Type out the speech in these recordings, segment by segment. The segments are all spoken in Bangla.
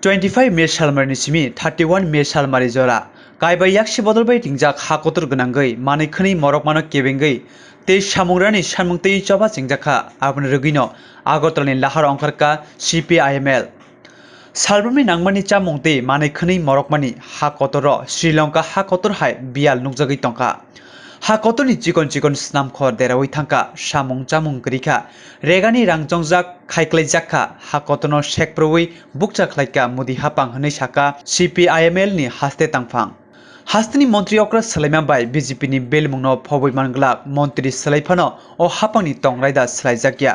25 मे सालमारिनि सिमी 31 मे सालमारि जरा कायबाय याक्सि बदलबाय दिंजाक हाकोतर गोनांगै मानिखनि मरकमानो केबेंगै ते सामुंरानि सानमुंतै चोबा जिंजाखा आबन रगिनो आगरतलानि लाहार अंखरखा CPIML सालब्रमनि नांमानि चामुंतै मानिखनि मरकमानि हाकोतर श्रीलंका हाकोतर हाय बियाल नुकजगै तंका हाकोतरनि चिकन चिकन स्नाम खर देरावै थांका सामुं चामुं गरिखा रेगानि रांजंजाक खायख्लायजाखा हाकोतनो शेकप्रवै बुकजाख्लायका मुदि हापां हनै साका CPIML नि हास्ते तांफां हास्तेनि मन्त्री अक्र सलायमाबाय BJP नि बेलमुंनो फबै मानग्लाक मन्त्री सलायफानो ओ हापांनि तंरायदा सलायजाकिया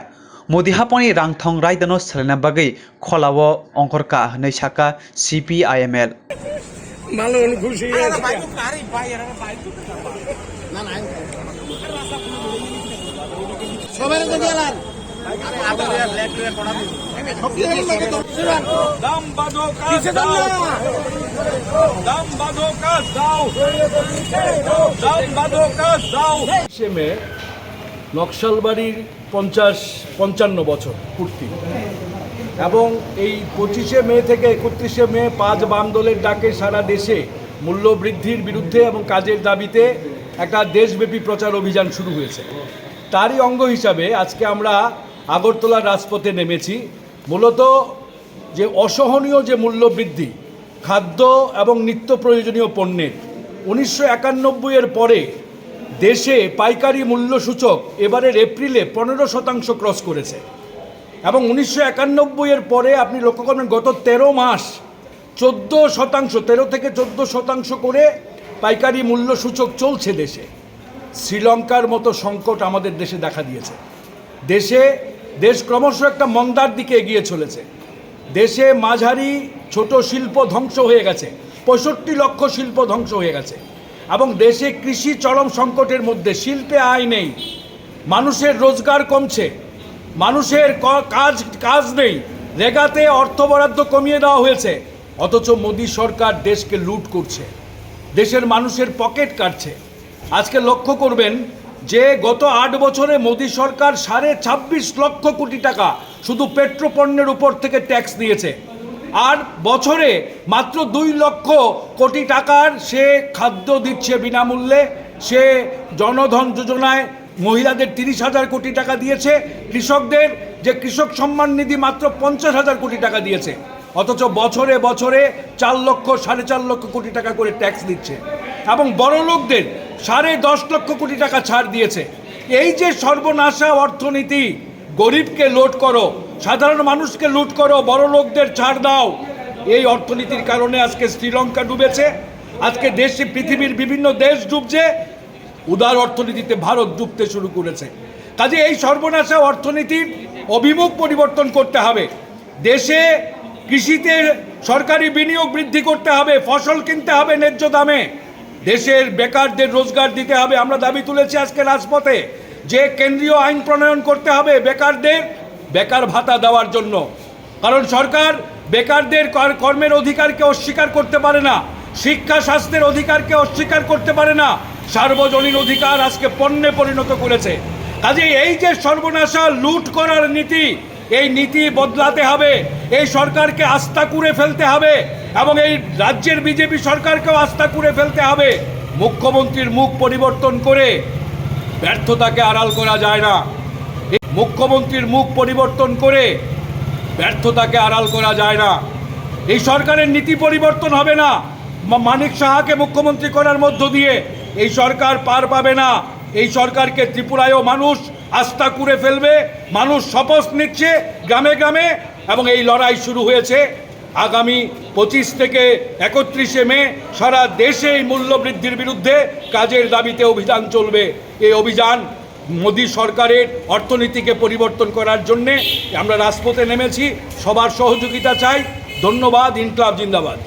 मुदि हापांनि रांथं रायदानो सलायना बागै खलावो अंखरखा हनै साका CPIML मालून खुशी নকশালবাড়ির 55 বছর পূর্তি এবং এই 25 মে থেকে 31 মে 5 বাম দলের ডাকে সারা দেশে মূল্য বৃদ্ধির বিরুদ্ধে এবং কাজের দাবিতে একটা দেশব্যাপী প্রচার অভিযান শুরু হয়েছে। তারই অঙ্গ হিসাবে আজকে আমরা আগরতলার রাজপথে নেমেছি। মূলত যে অসহনীয় যে মূল্য বৃদ্ধি খাদ্য এবং নিত্য প্রয়োজনীয় পণ্যের 1991 এর পরে দেশে পাইকারি মূল্য সূচক এবারের এপ্রিলে 15% ক্রস করেছে এবং 1991 এর পরে আপনি লক্ষ্য করবেন গত 13 মাস 14% 13 থেকে 14% করে পাইকারি মূল্য সূচক চলছে দেশে। শ্রীলঙ্কার মতো সংকট আমাদের দেশে দেখা দিয়েছে। দেশ ক্রমশ একটা মন্দার দিকে এগিয়ে চলেছে। দেশে মাঝারি ছোট শিল্প ধ্বংস হয়ে গেছে, 65 লক্ষ শিল্প ধ্বংস হয়ে গেছে এবং দেশে কৃষি চরম সংকটের মধ্যে, শিল্পে আয় নেই, মানুষের রোজগার কমছে, মানুষের কাজ নেই, রেগাতে অর্থ বরাদ্দ কমিয়ে দেওয়া হয়েছে, অথচ মোদী সরকার দেশকে লুট করছে, দেশের মানুষের পকেট কাটছে। আজকে লক্ষ্য করবেন যে গত 8 বছরে মোদী সরকার 26.5 লক্ষ কোটি টাকা শুধু পেট্রোপণ্যের উপর থেকে ট্যাক্স দিয়েছে আর বছরে মাত্র 2 লক্ষ কোটি টাকার সে খাদ্য দিচ্ছে বিনামূল্যে। সে জনধন যোজনায় মহিলাদের 30,000 কোটি টাকা দিয়েছে, কৃষকদের যে কৃষক সম্মান নিধি মাত্র 50,000 কোটি টাকা দিয়েছে, অথচ বছরে বছরে 4 লক্ষ 4.5 লক্ষ কোটি টাকা করে ট্যাক্স দিচ্ছে এবং বড় লোকদের 10.5 লক্ষ কোটি টাকা ছাড় দিয়েছে। এই যে সর্বনাশা অর্থনীতি, গরিবকে লুট করো, সাধারণ মানুষকে লুট করো, বড় লোকদের ছাড় দাও, এই অর্থনীতির কারণে আজকে শ্রীলঙ্কা ডুবেছে, আজকে দেশে পৃথিবীর বিভিন্ন দেশ ডুবছে, উদার অর্থনীতিতে ভারত ডুবতে শুরু করেছে। কাজে এই সর্বনাশা অর্থনীতির অভিমুখ পরিবর্তন করতে হবে। দেশে কৃষিতে সরকারি বিনিয়োগ বৃদ্ধি করতে হবে, ফসল কিনতে হবে ন্যায্য দামে, দেশের বেকারদের রোজগার দিতে হবে। আমরা দাবি তুলেছি আজকে রাজপথে যে কেন্দ্রীয় আইন প্রণয়ন করতে হবে বেকারদের বেকার ভাতা দেওয়ার জন্য, কারণ সরকার বেকারদের কর্মের অধিকারকে অস্বীকার করতে পারে না, শিক্ষা স্বাস্থ্যের অধিকারকে অস্বীকার করতে পারে না, সার্বজনীন অধিকার আজকে পণ্যে পরিণত করেছে। কাজে এই যে সর্বনাশা লুট করার নীতি, এই নীতি বদলাতে হবে, এই সরকারকে আস্থা করে ফেলতে হবে এবং এই রাজ্যের বিজেপি সরকারকেও আস্থা করে ফেলতে হবে। মুখ্যমন্ত্রীর মুখ পরিবর্তন করে ব্যর্থতাকে আড়াল করা যায় না। মুখ্যমন্ত্রীর মুখ পরিবর্তন করে ব্যর্থতাকে আড়াল করা যায় না। এই সরকারের নীতি পরিবর্তন হবে না। মানিক সাহাকে মুখ্যমন্ত্রী করার মধ্য দিয়ে এই সরকার পার পাবে না। এই সরকারকে ত্রিপুরায়ও মানুষ আস্থা করে ফেলবে, মানুষ শপথ নিচ্ছে গ্রামে গ্রামে এবং এই লড়াই শুরু হয়েছে। আগামী 25 থেকে 31 মে সারা দেশে এই মূল্য বৃদ্ধির বিরুদ্ধে কাজের দাবিতে অভিযান চলবে। এই অভিযান মোদী সরকারের অর্থনীতিকে পরিবর্তন করার জন্যে আমরা রাজপথে নেমেছি। সবার সহযোগিতা চাই। ধন্যবাদ। ইনকলাব জিন্দাবাদ।